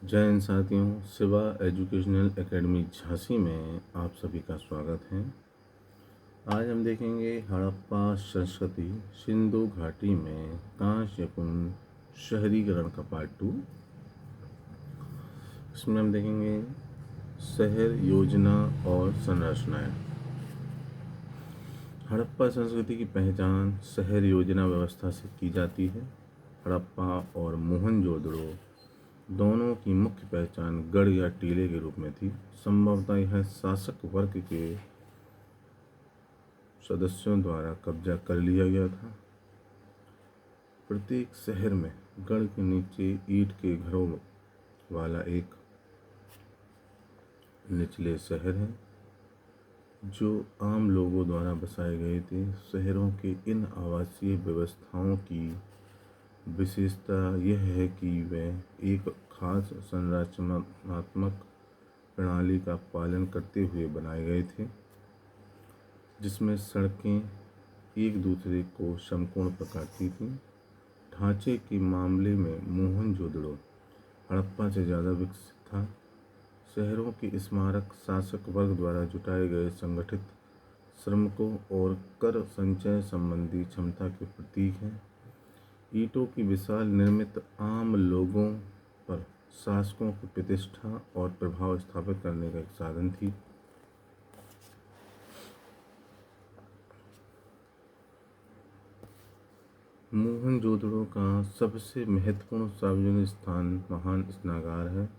जय हिंद साथियों, Shiva educational academy Jhansi में आप सभी का स्वागत है। आज हम देखेंगे हड़प्पा संस्कृति सिंधु घाटी में कांस्य कुंड शहरीकरण का पार्ट 2। इसमें हम देखेंगे शहर योजना और संरचनाएं। हड़प्पा संस्कृति की पहचान शहर योजना व्यवस्था से की जाती है। हड़प्पा और मोहनजोदड़ो दोनों की मुख्य पहचान गढ़ या टीले के रूप में थी। संभवतः यह शासक वर्ग के सदस्यों द्वारा कब्जा कर लिया गया था। प्रत्येक शहर में गढ़ के नीचे ईंट के घरों वाला एक निचले शहर है जो आम लोगों द्वारा बसाए गए थे। शहरों के इन आवासीय व्यवस्थाओं की विशेषता यह है कि वे एक खास संरचनात्मक प्रणाली का पालन करते हुए बनाए गए थे, जिसमें सड़कें एक दूसरे को समकोण पर काटती थीं। ढांचे के मामले में मोहनजोदड़ो हड़प्पा से ज़्यादा विकसित था। शहरों के स्मारक शासक वर्ग द्वारा जुटाए गए संगठित श्रमिकों और कर संचय संबंधी क्षमता के प्रतीक हैं। ईंटों की विशाल निर्मित आम लोगों पर शासकों की प्रतिष्ठा और प्रभाव स्थापित करने का एक साधन थी। मोहनजोदड़ो का सबसे महत्वपूर्ण सार्वजनिक स्थान महान स्नानगार है,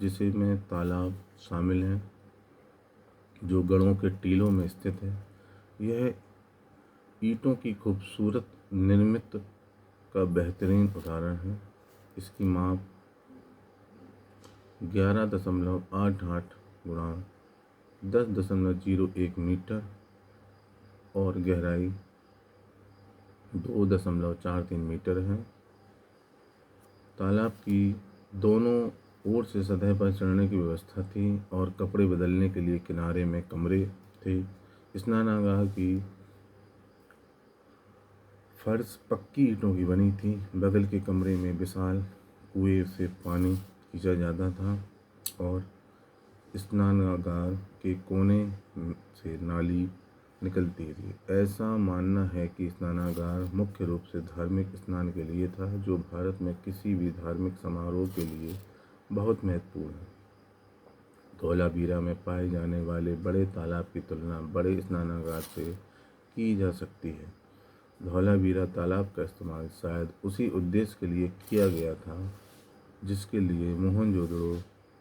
जिसे में तालाब शामिल हैं, जो गढ़ों के टीलों में स्थित है। यह ईंटों की खूबसूरत निर्मित का बेहतरीन उदाहरण है। इसकी माप 11.88 गुणा 10.01 मीटर और गहराई 2.43 मीटर है। तालाब की दोनों ओर से सतह पर चढ़ने की व्यवस्था थी और कपड़े बदलने के लिए किनारे में कमरे थे। स्नानागार की फर्श पक्की ईंटों की बनी थी। बगल के कमरे में विशाल कुएं से पानी खींचा जाता था और स्नानागार के कोने से नाली निकलती थी। ऐसा मानना है कि स्नानागार मुख्य रूप से धार्मिक स्नान के लिए था, जो भारत में किसी भी धार्मिक समारोह के लिए बहुत महत्वपूर्ण है। धौलावीरा में पाए जाने वाले बड़े तालाब की तुलना बड़े स्नानागार से की जा सकती है। धौलावीरा तालाब का इस्तेमाल शायद उसी उद्देश्य के लिए किया गया था जिसके लिए मोहनजोदड़ो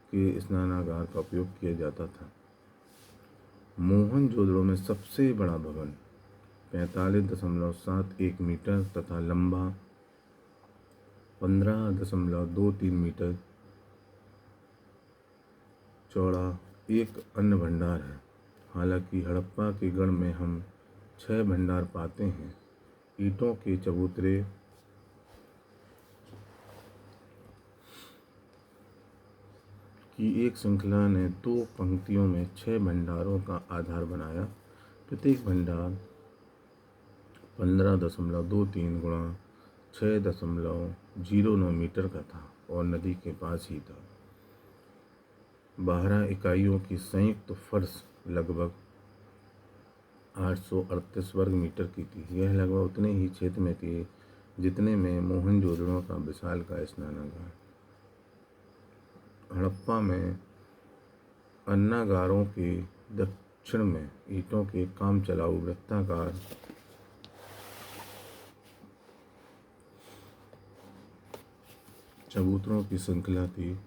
के स्नानागार का उपयोग किया जाता था। मोहनजोदड़ो में सबसे बड़ा भवन 45.71 मीटर तथा लंबा 15.23 मीटर चौड़ा एक अन्न भंडार है। हालांकि हड़प्पा के गढ़ में हम 6 भंडार पाते हैं। ईंटों के चबूतरे की एक श्रृंखला ने 2 पंक्तियों में 6 भंडारों का आधार बनाया। प्रत्येक भंडार 15.23 गुणा 6.09 मीटर का था और नदी के पास ही था। 12 इकाइयों की संयुक्त फर्श लगभग 838 वर्ग मीटर की थी। यह लगभग उतने ही क्षेत्र में थी जितने में मोहनजोदड़ो का विशालकाय स्नानागार। हड़प्पा में अन्नागारों के दक्षिण में ईंटों के काम चलाऊ वृत्ताकार चबूतरों की श्रृंखला थी।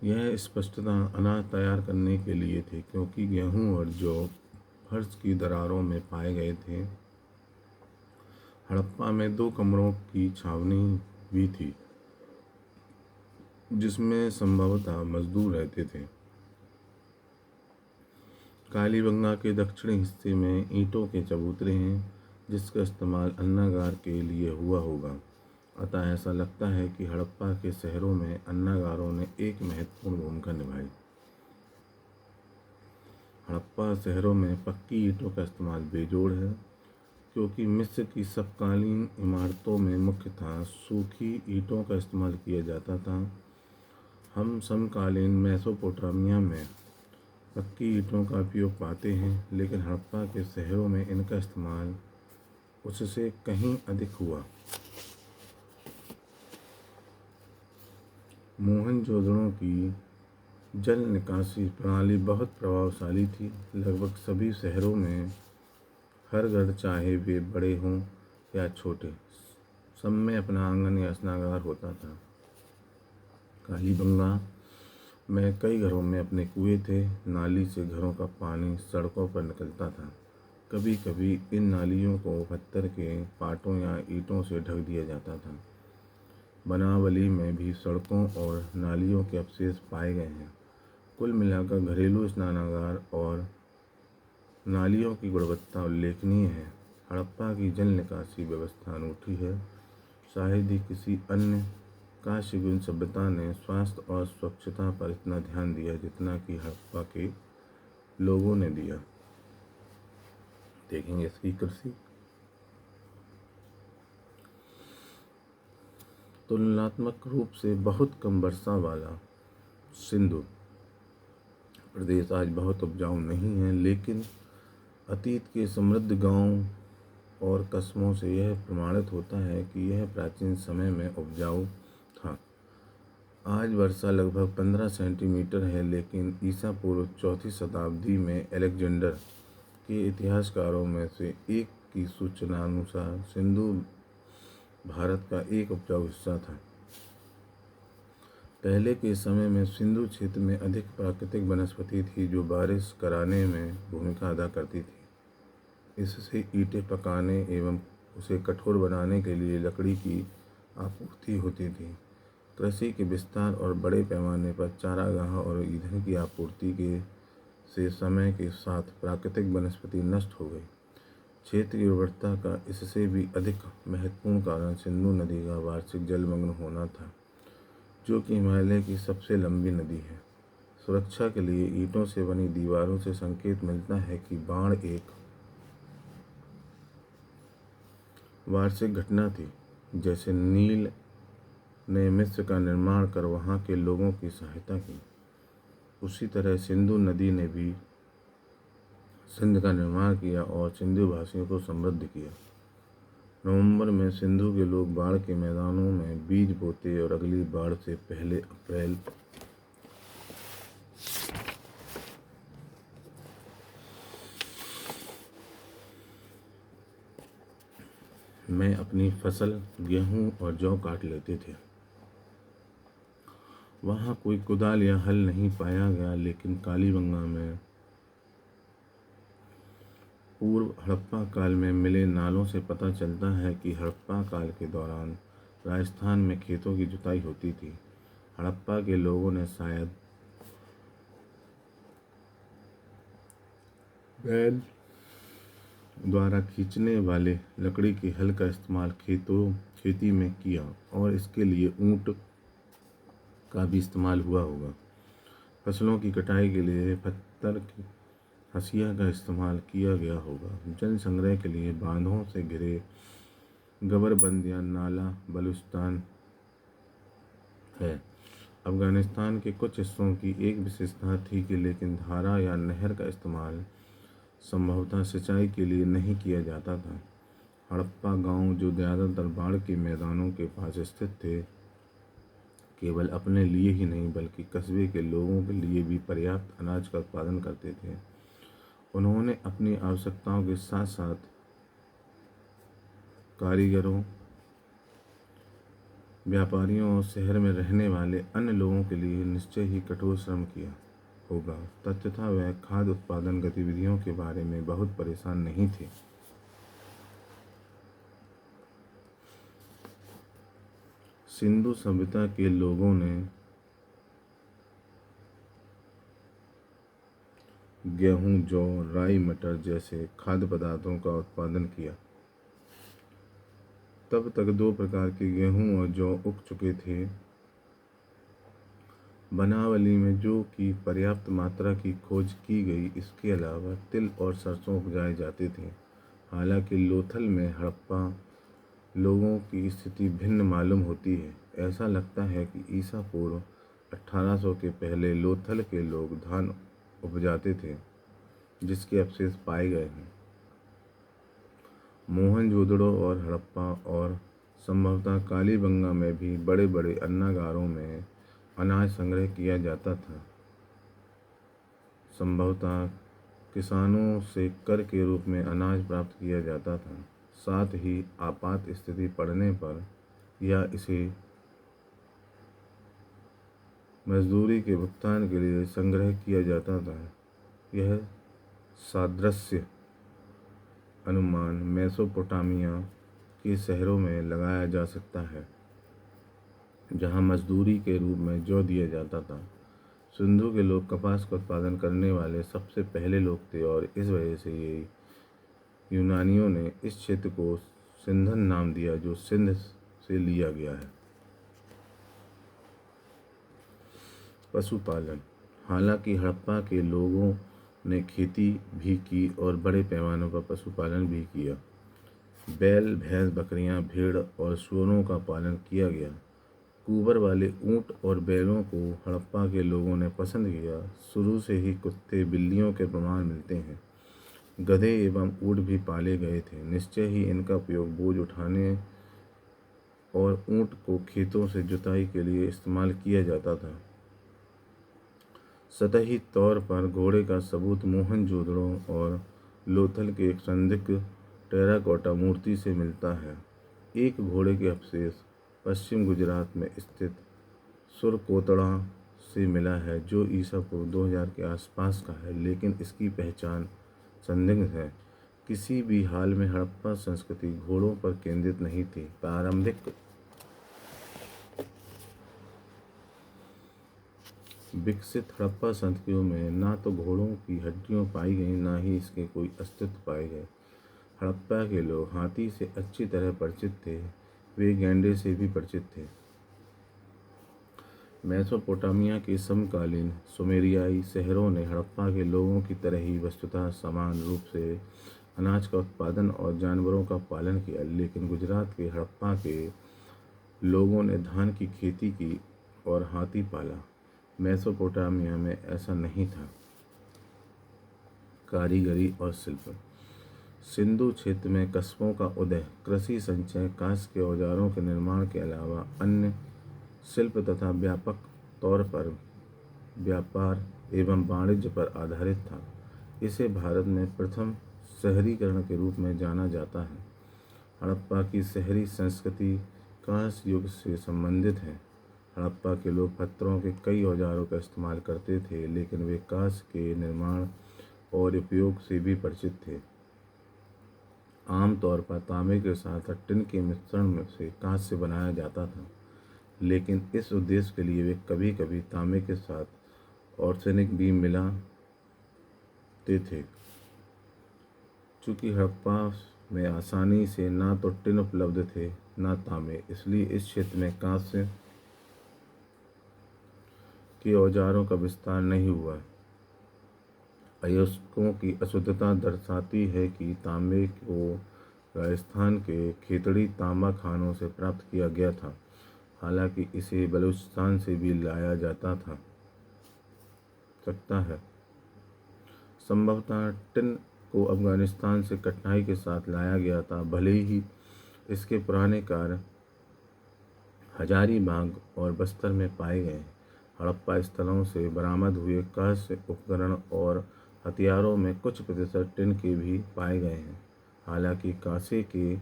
यह स्पष्टता अनाज तैयार करने के लिए थे, क्योंकि गेहूं और जौ फर्श की दरारों में पाए गए थे। हड़प्पा में 2 कमरों की छावनी भी थी, जिसमें संभवतः मजदूर रहते थे। कालीबंगा के दक्षिणी हिस्से में ईंटों के चबूतरे हैं, जिसका इस्तेमाल अन्नागार के लिए हुआ होगा। अतः ऐसा लगता है कि हड़प्पा के शहरों में अन्नागारों ने एक महत्वपूर्ण भूमिका निभाई। हड़प्पा शहरों में पक्की ईंटों का इस्तेमाल बेजोड़ है। क्योंकि मिस्र की समकालीन इमारतों में मुख्यतः सूखी ईंटों का इस्तेमाल किया जाता था। हम समकालीन मेसोपोटामिया में पक्की ईंटों का उपयोग पाते हैं, लेकिन हड़प्पा के शहरों में इनका इस्तेमाल उससे कहीं अधिक हुआ। मोहनजोदड़ो की जल निकासी प्रणाली बहुत प्रभावशाली थी। लगभग सभी शहरों में हर घर, चाहे वे बड़े हों या छोटे, सब में अपना आंगन या स्नानघर होता था। कालीबंगा में कई घरों में अपने कुएं थे। नाली से घरों का पानी सड़कों पर निकलता था। कभी कभी इन नालियों को पत्थर के पाटों या ईंटों से ढक दिया जाता था। बनावली में भी सड़कों और नालियों के अवशेष पाए गए हैं। कुल मिलाकर घरेलू स्नानागार और नालियों की गुणवत्ता उल्लेखनीय है। हड़प्पा की जल निकासी व्यवस्था अनूठी है। शायद ही किसी अन्य कांस्ययुगीन सभ्यता ने स्वास्थ्य और स्वच्छता पर इतना ध्यान दिया जितना कि हड़प्पा के लोगों ने दिया। देखेंगे इसकी कृषि। तुलनात्मक रूप से बहुत कम वर्षा वाला सिंधु प्रदेश आज बहुत उपजाऊ नहीं है, लेकिन अतीत के समृद्ध गांव और कस्बों से यह प्रमाणित होता है कि यह प्राचीन समय में उपजाऊ था। आज वर्षा लगभग 15 सेंटीमीटर है, लेकिन ईसा पूर्व चौथी शताब्दी में अलेक्जेंडर के इतिहासकारों में से एक की सूचना अनुसार सिंधु भारत का एक उपजाऊ हिस्सा था। पहले के समय में सिंधु क्षेत्र में अधिक प्राकृतिक वनस्पति थी जो बारिश कराने में भूमिका अदा करती थी। इससे ईंटें पकाने एवं उसे कठोर बनाने के लिए लकड़ी की आपूर्ति होती थी। कृषि के विस्तार और बड़े पैमाने पर चारागाह और ईंधन की आपूर्ति के से समय के साथ प्राकृतिक वनस्पति नष्ट हो गई। क्षेत्र की उर्वरता का इससे भी अधिक महत्वपूर्ण कारण सिंधु नदी का वार्षिक जलमग्न होना था, जो कि हिमालय की सबसे लंबी नदी है। सुरक्षा के लिए ईंटों से बनी दीवारों से संकेत मिलता है कि बाढ़ एक वार्षिक घटना थी। जैसे नील ने मिस्र का निर्माण कर वहाँ के लोगों की सहायता की, उसी तरह सिंधु नदी ने भी सिंध का निर्माण किया और सिंधु भाषियों को समृद्ध किया। नवंबर में सिंधु के लोग बाढ़ के मैदानों में बीज बोते और अगली बाढ़ से पहले अप्रैल में अपनी फसल गेहूं और जौ काट लेते थे। वहाँ कोई कुदाल या हल नहीं पाया गया, लेकिन कालीबंगा में पूर्व हड़प्पा काल में मिले नालों से पता चलता है कि हड़प्पा काल के दौरान राजस्थान में खेतों की जुताई होती थी। हड़प्पा के लोगों ने शायद बैल द्वारा खींचने वाले लकड़ी के हल का इस्तेमाल खेती में किया और इसके लिए ऊंट का भी इस्तेमाल हुआ होगा। फसलों की कटाई के लिए पत्थर की हंसिया का इस्तेमाल किया गया होगा। जल संग्रह के लिए बांधों से घिरे गबरबंद या नाला बलूचिस्तान है। अफगानिस्तान के कुछ हिस्सों की एक विशेषता थी कि लेकिन धारा या नहर का इस्तेमाल संभवतः सिंचाई के लिए नहीं किया जाता था। हड़प्पा गांव, जो ज़्यादातर बाढ़ के मैदानों के पास स्थित थे, केवल अपने लिए ही नहीं बल्कि कस्बे के लोगों के लिए भी पर्याप्त अनाज का उत्पादन करते थे। उन्होंने अपनी आवश्यकताओं के साथ साथ कारीगरों, व्यापारियों और शहर में रहने वाले अन्य लोगों के लिए निश्चय ही कठोर श्रम किया होगा। तथा वह खाद्य उत्पादन गतिविधियों के बारे में बहुत परेशान नहीं थे। सिंधु सभ्यता के लोगों ने गेहूं, जौ, राई, मटर जैसे खाद्य पदार्थों का उत्पादन किया। तब तक दो प्रकार के गेहूं और जौ उग चुके थे। बनावली में जौ की पर्याप्त मात्रा की खोज की गई। इसके अलावा तिल और सरसों उपजाए जाते थे। हालांकि लोथल में हड़प्पा लोगों की स्थिति भिन्न मालूम होती है। ऐसा लगता है कि ईसा पूर्व 1800 के पहले लोथल के लोग धान उपजाते थे, जिसके अवशेष पाए गए हैं। मोहनजोदड़ो और हड़प्पा और संभवतः कालीबंगा में भी बड़े बड़े अन्नागारों में अनाज संग्रह किया जाता था। संभवतः किसानों से कर के रूप में अनाज प्राप्त किया जाता था। साथ ही आपात स्थिति पड़ने पर या इसे मजदूरी के भुगतान के लिए संग्रह किया जाता था। यह सादृश्य अनुमान मेसोपोटामिया के शहरों में लगाया जा सकता है, जहां मजदूरी के रूप में जौ दिया जाता था। सिंधु के लोग कपास का उत्पादन करने वाले सबसे पहले लोग थे और इस वजह से ये यूनानियों ने इस क्षेत्र को सिंधन नाम दिया, जो सिंध से लिया गया है। पशुपालन। हालांकि हड़प्पा के लोगों ने खेती भी की और बड़े पैमाने पर पशुपालन भी किया। बैल, भैंस, बकरियां, भेड़ और सूअरों का पालन किया गया। कुबर वाले ऊंट और बैलों को हड़प्पा के लोगों ने पसंद किया। शुरू से ही कुत्ते, बिल्लियों के प्रमाण मिलते हैं। गधे एवं ऊंट भी पाले गए थे। निश्चय ही इनका उपयोग बोझ उठाने और ऊंट को खेतों से जुताई के लिए इस्तेमाल किया जाता था। सतही तौर पर घोड़े का सबूत मोहनजोदड़ो और लोथल के एक संदिग्ध टेराकोटा मूर्ति से मिलता है। एक घोड़े के अवशेष पश्चिम गुजरात में स्थित सुरकोतड़ा से मिला है, जो ईसा पूर्व 2000 के आसपास का है, लेकिन इसकी पहचान संदिग्ध है। किसी भी हाल में हड़प्पा संस्कृति घोड़ों पर केंद्रित नहीं थी। प्रारंभिक विकसित हड़प्पा संस्कृतियों में ना तो घोड़ों की हड्डियां पाई गई, ना ही इसके कोई अस्तित्व पाए गए। हड़प्पा के लोग हाथी से अच्छी तरह परिचित थे। वे गैंडे से भी परिचित थे। मेसोपोटामिया के समकालीन सुमेरियाई शहरों ने हड़प्पा के लोगों की तरह ही वस्तुतः समान रूप से अनाज का उत्पादन और जानवरों का पालन किया, लेकिन गुजरात के हड़प्पा के लोगों ने धान की खेती की और हाथी पाला। मेसोपोटामिया में ऐसा नहीं था। कारीगरी और शिल्प। सिंधु क्षेत्र में कस्बों का उदय, कृषि संचय, कांस्य के औजारों के निर्माण के अलावा अन्य शिल्प तथा व्यापक तौर पर व्यापार एवं वाणिज्य पर आधारित था। इसे भारत में प्रथम शहरीकरण के रूप में जाना जाता है। हड़प्पा की शहरी संस्कृति कांस्य युग से संबंधित है। हड़प्पा के लोग पत्थरों के कई औजारों का इस्तेमाल करते थे, लेकिन वे कांस्य के निर्माण और उपयोग से भी परिचित थे। आमतौर पर तांबे के साथ टिन के मिश्रण से कांस्य बनाया जाता था, लेकिन इस उद्देश्य के लिए वे कभी कभी तांबे के साथ आर्सेनिक भी मिलाते थे। चूँकि हड़प्पा में आसानी से ना तो टिन उपलब्ध थे ना तांबे, इसलिए इस क्षेत्र में कांस्य के औजारों का विस्तार नहीं हुआ। अयस्कों की अशुद्धता दर्शाती है कि तांबे को राजस्थान के खेतड़ी तांबा खानों से प्राप्त किया गया था, हालांकि इसे बलूचिस्तान से भी लाया जाता था सकता है। संभवतः टिन को अफगानिस्तान से कठिनाई के साथ लाया गया था, भले ही इसके पुराने कार्य हजारीबाग और बस्तर में पाए गए। हड़प्पा स्थलों से बरामद हुए कांस्य उपकरण और हथियारों में कुछ प्रतिशत टिन के भी पाए गए हैं। हालांकि कांसे के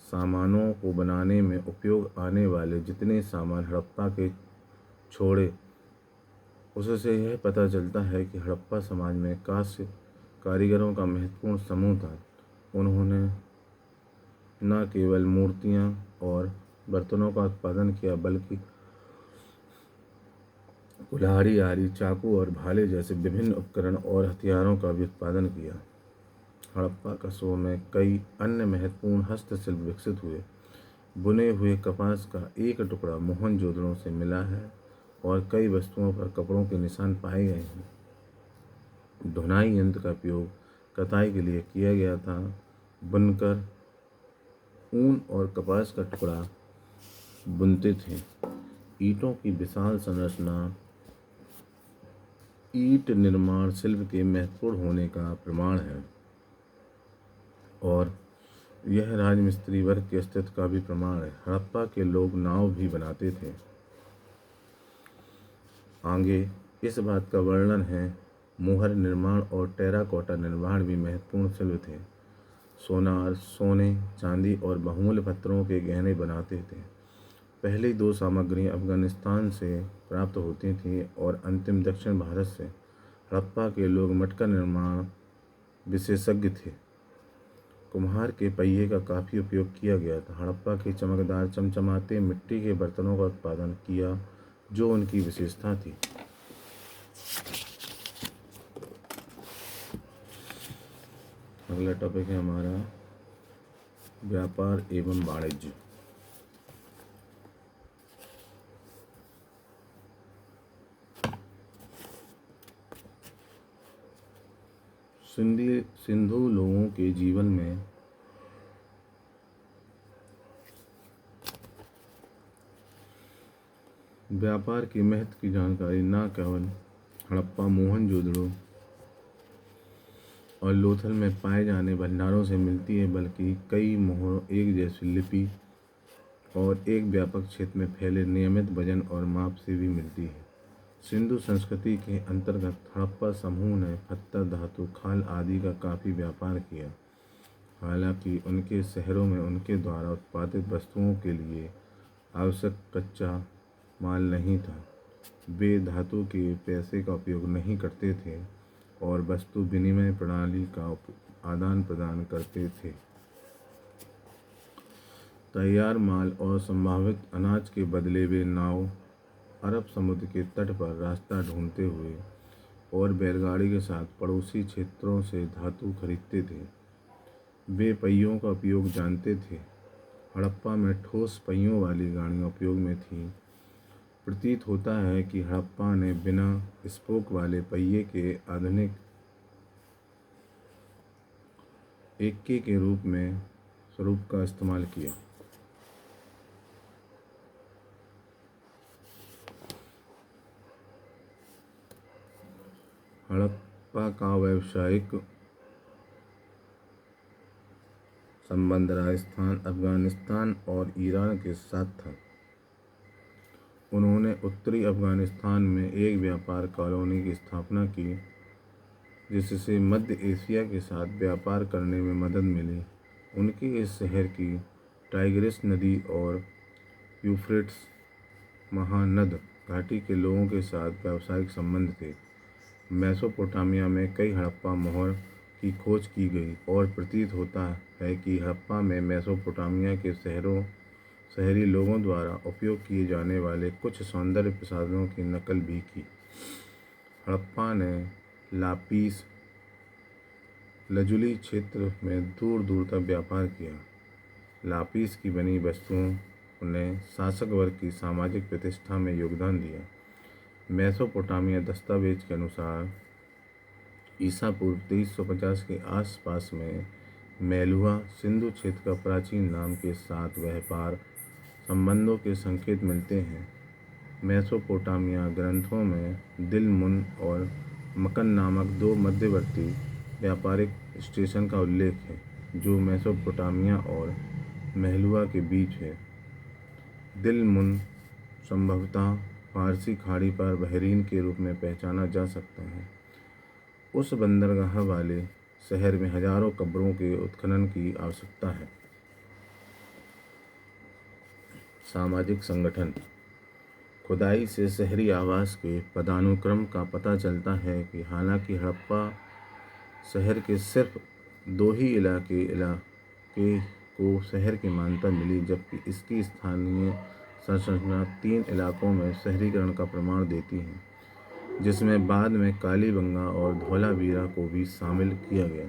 सामानों को बनाने में उपयोग आने वाले जितने सामान हड़प्पा के छोड़े, उससे यह पता चलता है कि हड़प्पा समाज में कांस्य कारीगरों का महत्वपूर्ण समूह था। उन्होंने न केवल मूर्तियां और बर्तनों का उत्पादन किया, बल्कि कुल्हाड़ी, आरी, चाकू और भाले जैसे विभिन्न उपकरण और हथियारों का भी उत्पादन किया। हड़प्पा कस्बों में कई अन्य महत्वपूर्ण हस्तशिल्प विकसित हुए। बुने हुए कपास का एक टुकड़ा मोहनजोदड़ो से मिला है और कई वस्तुओं पर कपड़ों के निशान पाए गए हैं। धुनाई यंत्र का उपयोग कताई के लिए किया गया था। बुनकर ऊन और कपास का टुकड़ा बुनते थे। ईंटों की विशाल संरचना ईंट निर्माण शिल्प के महत्वपूर्ण होने का प्रमाण है और यह राजमिस्त्री वर्ग के अस्तित्व का भी प्रमाण है। हड़प्पा के लोग नाव भी बनाते थे। आगे इस बात का वर्णन है। मोहर निर्माण और टेराकोटा निर्माण भी महत्वपूर्ण शिल्प थे। सोनार, सोने, चांदी और बहुमूल्य पत्थरों के गहने बनाते थे। पहली दो सामग्रियां अफगानिस्तान से प्राप्त होती थीं और अंतिम दक्षिण भारत से। हड़प्पा के लोग मटका निर्माण विशेषज्ञ थे। कुम्हार के पहिए का काफ़ी उपयोग किया गया था। हड़प्पा के चमकदार चमचमाते मिट्टी के बर्तनों का उत्पादन किया जो उनकी विशेषता थी। अगला टॉपिक है हमारा व्यापार एवं वाणिज्य। सिंधु लोगों के जीवन में व्यापार के महत्व की जानकारी न केवल हड़प्पा, मोहनजोदड़ो और लोथल में पाए जाने भंडारों से मिलती है, बल्कि कई मोहरों, एक जैसी लिपि और एक व्यापक क्षेत्र में फैले नियमित वजन और माप से भी मिलती है। सिंधु संस्कृति के अंतर्गत हड़प्पा समूह ने पत्थर, धातु, खाल आदि का काफ़ी व्यापार किया। हालांकि उनके शहरों में उनके द्वारा उत्पादित वस्तुओं के लिए आवश्यक कच्चा माल नहीं था। वे धातु के पैसे का उपयोग नहीं करते थे और वस्तु विनिमय प्रणाली का आदान प्रदान करते थे। तैयार माल और संभावित अनाज के बदले वे नाव, अरब समुद्र के तट पर रास्ता ढूंढते हुए और बैलगाड़ी के साथ पड़ोसी क्षेत्रों से धातु खरीदते थे। वे पहियों का उपयोग जानते थे। हड़प्पा में ठोस पहियों वाली गाड़ियाँ उपयोग में थीं। प्रतीत होता है कि हड़प्पा ने बिना स्पोक वाले पहिए के आधुनिक एक्के के स्वरूप का इस्तेमाल किया। हड़प्पा का व्यावसायिक संबंध राजस्थान, अफगानिस्तान और ईरान के साथ था। उन्होंने उत्तरी अफगानिस्तान में एक व्यापार कॉलोनी की स्थापना की, जिससे मध्य एशिया के साथ व्यापार करने में मदद मिली। उनके इस शहर की टाइग्रिस नदी और यूफ्रेट्स महानद घाटी के लोगों के साथ व्यावसायिक संबंध थे। मेसोपोटामिया में कई हड़प्पा मोहर की खोज की गई और प्रतीत होता है कि हड़प्पा में मेसोपोटामिया के शहरी लोगों द्वारा उपयोग किए जाने वाले कुछ सौंदर्य प्रसाधनों की नकल भी की। हड़प्पा ने लापीस लजुली क्षेत्र में दूर दूर तक व्यापार किया। लापीस की बनी वस्तुओं ने शासक वर्ग की सामाजिक प्रतिष्ठा में योगदान दिया। मेसोपोटामिया दस्तावेज के अनुसार ईसा पूर्व 2350 के आसपास में मेलुहा सिंधु क्षेत्र का प्राचीन नाम के साथ व्यापार संबंधों के संकेत मिलते हैं। मेसोपोटामिया ग्रंथों में दिलमुन और मकन नामक दो मध्यवर्ती व्यापारिक स्टेशन का उल्लेख है, जो मेसोपोटामिया और मेलुहा के बीच है। दिलमुन संभवतः फारसी खाड़ी पर बहरीन के रूप में पहचाना जा सकता है। उस बंदरगाह वाले शहर में हजारों कब्रों के उत्खनन की आवश्यकता है। सामाजिक संगठन। खुदाई से शहरी आवास के पदानुक्रम का पता चलता है कि हालांकि हड़प्पा शहर के सिर्फ दो ही इलाके को शहर की मान्यता मिली, जबकि इसकी स्थानीय संरचना 3 इलाकों में शहरीकरण का प्रमाण देती है, जिसमें बाद में कालीबंगा और धौलावीरा को भी शामिल किया गया।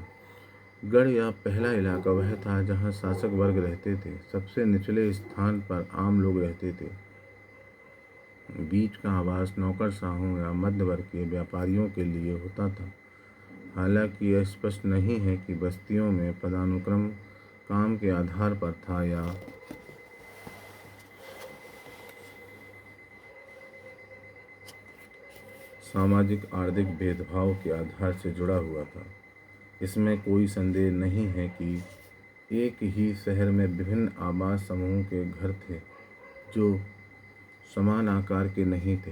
गढ़ या पहला इलाका वह था जहां शासक वर्ग रहते थे। सबसे निचले स्थान पर आम लोग रहते थे। बीच का आवास नौकरशाहों या मध्यवर्गीय व्यापारियों के लिए होता था। हालांकि यह स्पष्ट नहीं है कि बस्तियों में पदानुक्रम काम के आधार पर था या सामाजिक आर्थिक भेदभाव के आधार से जुड़ा हुआ था। इसमें कोई संदेह नहीं है कि एक ही शहर में विभिन्न आवास समूहों के घर थे जो समान आकार के नहीं थे।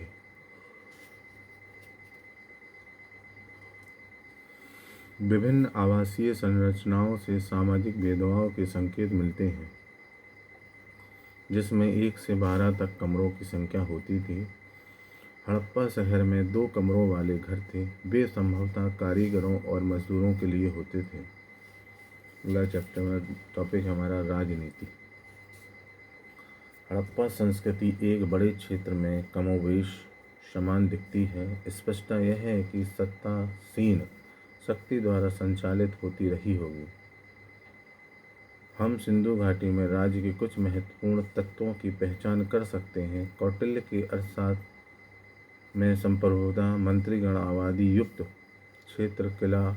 विभिन्न आवासीय संरचनाओं से सामाजिक भेदभाव के संकेत मिलते हैं, जिसमें 1 से 12 तक कमरों की संख्या होती थी। हड़प्पा शहर में 2 कमरों वाले घर थे। वे संभवतः कारीगरों और मजदूरों के लिए होते थे। अगला चैप्टर में टॉपिक हमारा राजनीति। हड़प्पा संस्कृति एक बड़े क्षेत्र में कमोवेश समान दिखती है। स्पष्टता यह है कि सत्तासीन शक्ति द्वारा संचालित होती रही होगी। हम सिंधु घाटी में राज्य के कुछ महत्वपूर्ण तत्वों की पहचान कर सकते हैं। कौटिल्य के अर्थशास्त्र में संप्रभुता, मंत्रीगण, आबादी युक्त क्षेत्र, किला,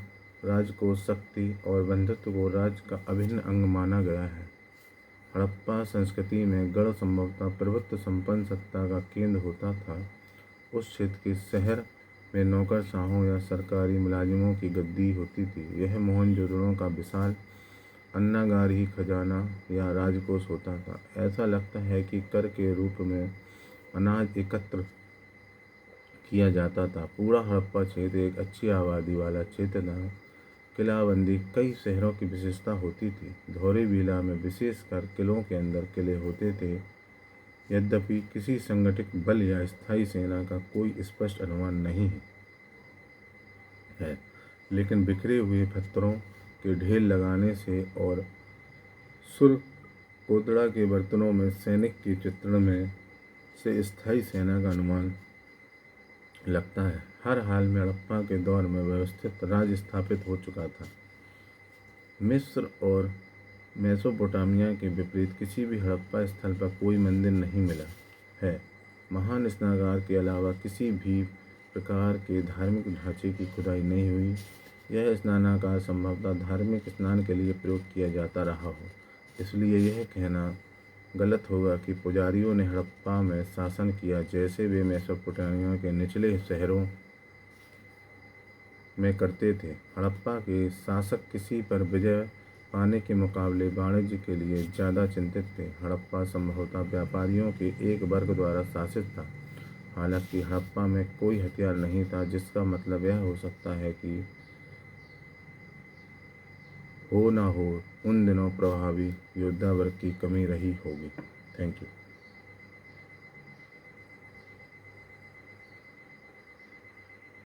राजकोष, शक्ति और बंधुत्व को राज्य का अभिन्न अंग माना गया है। हड़प्पा संस्कृति में गढ़ संभवतः प्रभुत्व संपन्न सत्ता का केंद्र होता था। उस क्षेत्र के शहर में नौकरशाहों या सरकारी मुलाजिमों की गद्दी होती थी। यह मोहनजोदड़ो का विशाल अन्नागार खजाना या राजकोष होता था। ऐसा लगता है कि कर के रूप में अनाज एकत्र किया जाता था। पूरा हड़प्पा क्षेत्र एक अच्छी आबादी वाला क्षेत्र था। किलाबंदी कई शहरों की विशेषता होती थी। धोरीविला में विशेषकर किलों के अंदर किले होते थे। यद्यपि किसी संगठित बल या स्थायी सेना का कोई स्पष्ट अनुमान नहीं है, लेकिन बिखरे हुए पत्थरों के ढेर लगाने से और सुर कोतड़ा के बर्तनों में सैनिक के चित्रण में से स्थायी सेना का अनुमान लगता है। हर हाल में हड़प्पा के दौर में व्यवस्थित राज्य स्थापित हो चुका था। मिस्र और मेसोपोटामिया के विपरीत किसी भी हड़प्पा स्थल पर कोई मंदिर नहीं मिला है। महान स्नानगार के अलावा किसी भी प्रकार के धार्मिक ढांचे की खुदाई नहीं हुई। यह स्नानागार संभवतः धार्मिक स्नान के लिए प्रयोग किया जाता रहा हो। इसलिए यह कहना गलत होगा कि पुजारियों ने हड़प्पा में शासन किया जैसे वे मेसोपोटामिया के निचले शहरों में करते थे। हड़प्पा के शासक किसी पर विजय पाने के मुकाबले वाणिज्य के लिए ज़्यादा चिंतित थे। हड़प्पा संभवतः व्यापारियों के एक वर्ग द्वारा शासित था। हालांकि हड़प्पा में कोई हथियार नहीं था, जिसका मतलब यह हो सकता है कि हो न हो उन दिनों प्रभावी योद्धा वर्ग की कमी रही होगी। Thank you.